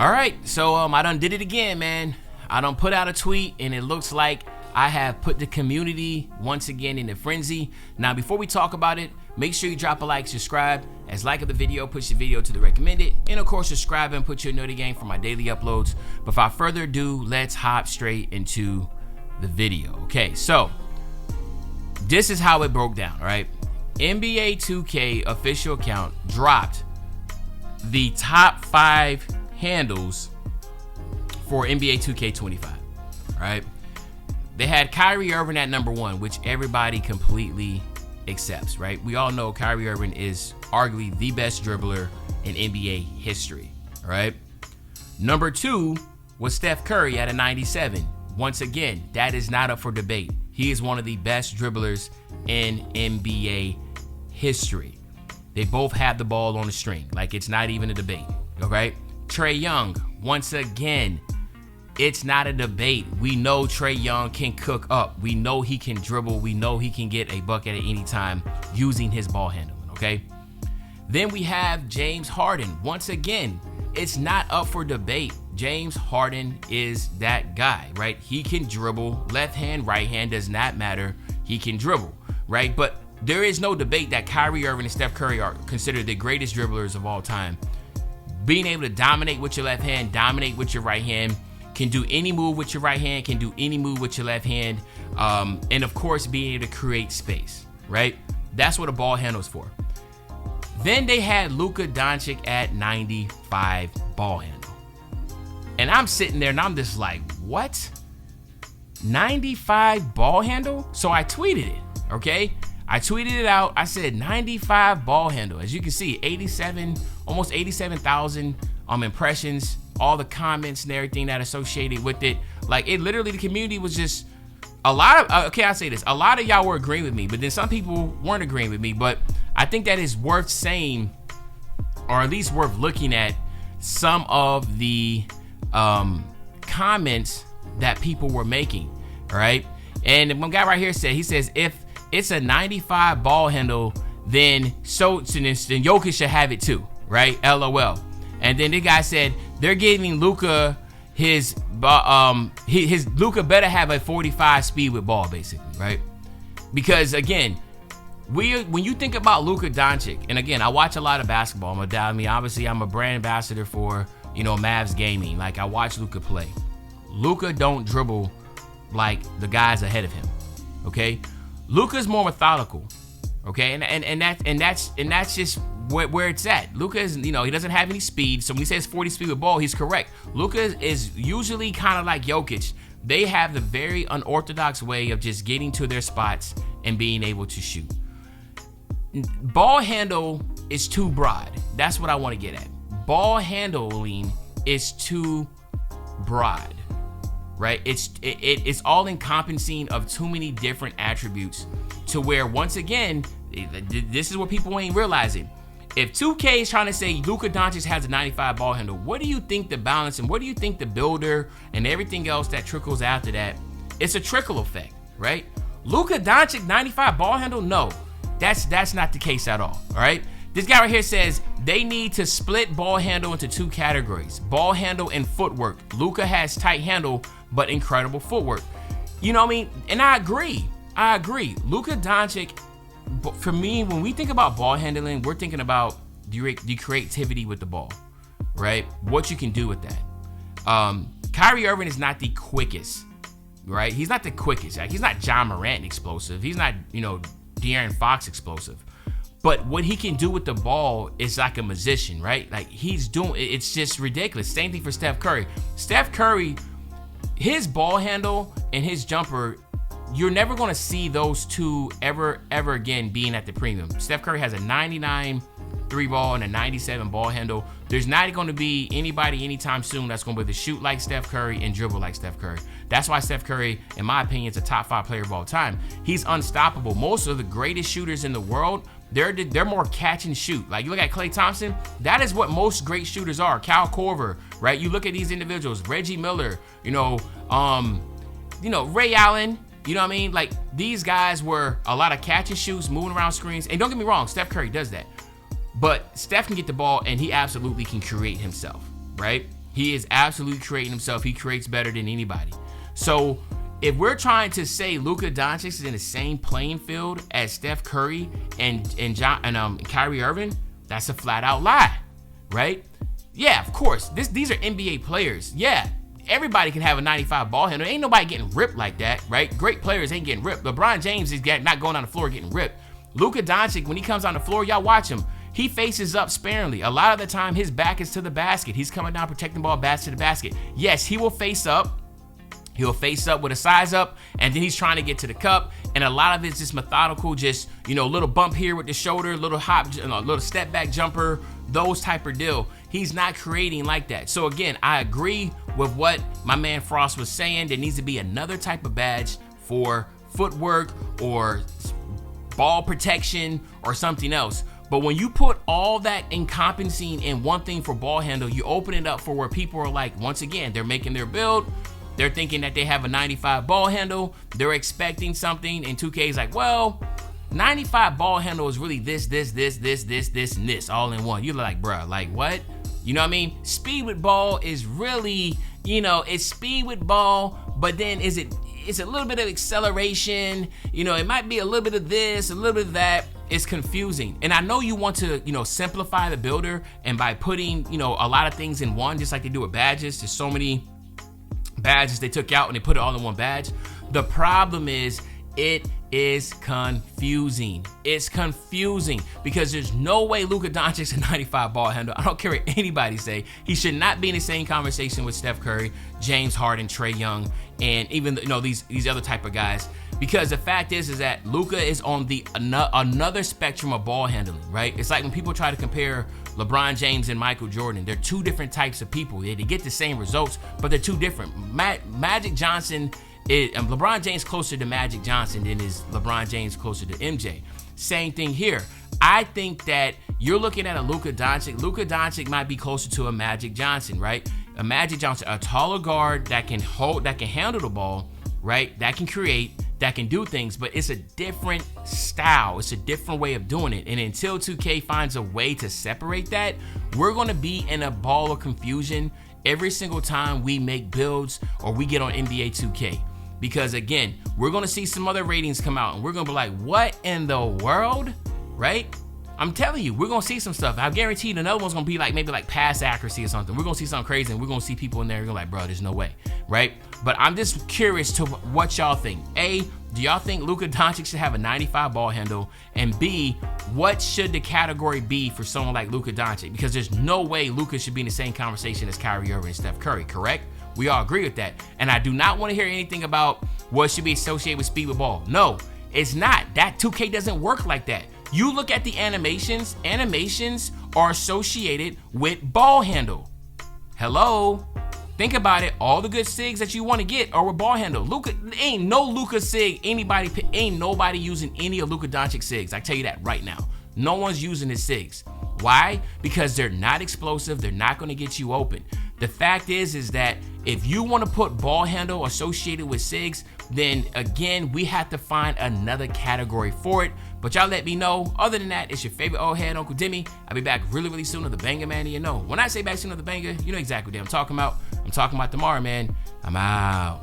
All right, so I done did it again, man. I done put out a tweet, and it looks like I have put the community once again in a frenzy. Now, before we talk about it, make sure you drop a like, subscribe. As like of the video, push the video to the recommended, and of course, subscribe and put your noti game for my daily uploads. But without further ado, let's hop straight into the video. Okay, so this is how it broke down, right? NBA 2K official account dropped the top 5 handles for NBA 2K25, right? They had Kyrie Irving at number 1, which everybody completely accepts, right? We all know Kyrie Irving is arguably the best dribbler in NBA history, right? Number 2 was Steph Curry at a 97. Once again, that is not up for debate. He is one of the best dribblers in NBA history. They both have the ball on the string. Like, it's not even a debate, all right? Trae Young, once again, it's not a debate. We know Trae Young can cook up. We know he can dribble. We know he can get a bucket at any time using his ball handling, okay? Then we have James Harden. Once again, it's not up for debate. James Harden is that guy, right? He can dribble. Left hand, right hand, does not matter. He can dribble, right? But there is no debate that Kyrie Irving and Steph Curry are considered the greatest dribblers of all time. Being able to dominate with your left hand, dominate with your right hand, can do any move with your right hand, can do any move with your left hand, and of course, being able to create space, right? That's what a ball handle is for. Then they had Luka Doncic at 95 ball handle. And I'm sitting there and I'm just like, what? 95 ball handle? So I tweeted it, okay? I tweeted it out. I said 95 ball handle. As you can see, almost 87,000 impressions, all the comments and everything that associated with it. Like, it literally, the community was just a lot of, okay, I'll say this. A lot of y'all were agreeing with me, but then some people weren't agreeing with me. But I think that is worth saying, or at least worth looking at some of the comments that people were making, all right? And one guy right here said, he says, if it's a 95 ball handle, then Jokic should have it too, right? LOL. And then the guy said they're giving Luka his Luka better have a 45 speed with ball, basically, right? Because again, when you think about Luka Doncic, and again, I watch a lot of basketball. Obviously, I'm a brand ambassador for Mavs Gaming. Like, I watch Luka play. Luka don't dribble like the guys ahead of him, okay? Luka's more methodical, okay, and that's just where it's at. Luka is, he doesn't have any speed. So when he says 40 speed with ball, he's correct. Luka is usually kind of like Jokic. They have the very unorthodox way of just getting to their spots and being able to shoot. Ball handle is too broad. That's what I want to get at. Ball handling is too broad, right? It's all encompassing of too many different attributes to where, once again, this is what people ain't realizing. If 2K is trying to say Luka Doncic has a 95 ball handle, what do you think the balance and what do you think the builder and everything else that trickles after that? It's a trickle effect, right? Luka Doncic 95 ball handle? No, that's not the case at all right? This guy right here says they need to split ball handle into 2 categories, ball handle and footwork. Luka has tight handle, but incredible footwork. You know what I mean? And I agree. Luka Doncic, for me, when we think about ball handling, we're thinking about the creativity with the ball, right? What you can do with that. Kyrie Irving is not the quickest, right? He's not the quickest. Like, he's not John Morant explosive. He's not, De'Aaron Fox explosive. But what he can do with the ball is like a magician, right? Like, it's just ridiculous. Same thing for Steph Curry. Steph Curry, his ball handle and his jumper, you're never going to see those two ever again being at the premium. Steph Curry has a 99 3 ball and a 97 ball handle. There's not going to be anybody anytime soon that's going to be able to shoot like Steph Curry and dribble like Steph Curry. That's why Steph Curry, in my opinion, is a top 5 player of all time. He's unstoppable. Most of the greatest shooters in the world, they're more catch and shoot. Like, you look at Klay Thompson, that is what most great shooters are. Kyle Korver, right? You look at these individuals, Reggie Miller, Ray Allen. You know what I mean? Like, these guys were a lot of catch and shoots, moving around screens. And don't get me wrong, Steph Curry does that. But Steph can get the ball, and he absolutely can create himself, right? He is absolutely creating himself. He creates better than anybody. So if we're trying to say Luka Doncic is in the same playing field as Steph Curry and Kyrie Irving, that's a flat out lie, right? Yeah, of course. These are NBA players. Yeah, everybody can have a 95 ball handle. Ain't nobody getting ripped like that, right? Great players ain't getting ripped. LeBron James is not going on the floor getting ripped. Luka Doncic, when he comes on the floor, y'all watch him. He faces up sparingly. A lot of the time, his back is to the basket. He's coming down, protecting the ball, back to the basket. Yes, he will face up. He'll face up with a size up, and then he's trying to get to the cup. And a lot of it's just methodical, just, little bump here with the shoulder, little hop, little step back jumper, those type of deal. He's not creating like that. So again, I agree with what my man Frost was saying. There needs to be another type of badge for footwork or ball protection or something else. But when you put all that encompassing in one thing for ball handle, you open it up for where people are like, once again, they're making their build. They're thinking that they have a 95 ball handle. They're expecting something. And 2K is like, well, 95 ball handle is really this, and this all in one. You're like, bruh, like what? You know what I mean? Speed with ball is really, it's speed with ball, but then it's a little bit of acceleration. It might be a little bit of this, a little bit of that. It's confusing. And I know you want to, simplify the builder, and by putting, a lot of things in one, just like they do with badges. There's so many badges they took out and they put it all in one badge. The problem is it is confusing. It's confusing because there's no way Luka Doncic's a 95 ball handle. I don't care what anybody say. He should not be in the same conversation with Steph Curry, James Harden, Trae Young, and even these other type of guys. Because the fact is that Luka is on the another spectrum of ball handling, right? It's like when people try to compare LeBron James and Michael Jordan. They're two different types of people. They get the same results, but they're two different. Magic Johnson LeBron James closer to Magic Johnson than is LeBron James closer to MJ. Same thing here. I think that you're looking at a Luka Doncic. Luka Doncic might be closer to a Magic Johnson, right? A Magic Johnson, a taller guard that can handle the ball, right? That can create, that can do things, but it's a different style. It's a different way of doing it. And until 2K finds a way to separate that, we're going to be in a ball of confusion every single time we make builds or we get on NBA 2K. Because again, we're going to see some other ratings come out and we're going to be like, what in the world, right? I'm telling you, we're going to see some stuff. I guarantee you another one's going to be like maybe like pass accuracy or something. We're going to see something crazy and we're going to see people in there and go like, bro, there's no way, right? But I'm just curious to what y'all think. A, do y'all think Luka Doncic should have a 95 ball handle? And B, what should the category be for someone like Luka Doncic? Because there's no way Luka should be in the same conversation as Kyrie Irving and Steph Curry, correct? We all agree with that. And I do not want to hear anything about what should be associated with speed with ball. No, it's not. That 2K doesn't work like that. You look at the animations are associated with ball handle. Hello? Think about it. All the good SIGs that you want to get are with ball handle. Luka, ain't no Luka SIG. Ain't nobody using any of Luka Doncic SIGs. I tell you that right now. No one's using his SIGs. Why? Because they're not explosive. They're not going to get you open. The fact is that if you want to put ball handle associated with SIGs, then again, we have to find another category for it. But y'all let me know. Other than that, it's your favorite old head, Uncle Demi. I'll be back really, really soon with the banger, man. You know, when I say back soon with the banger, you know exactly what I'm talking about. I'm talking about tomorrow, man. I'm out.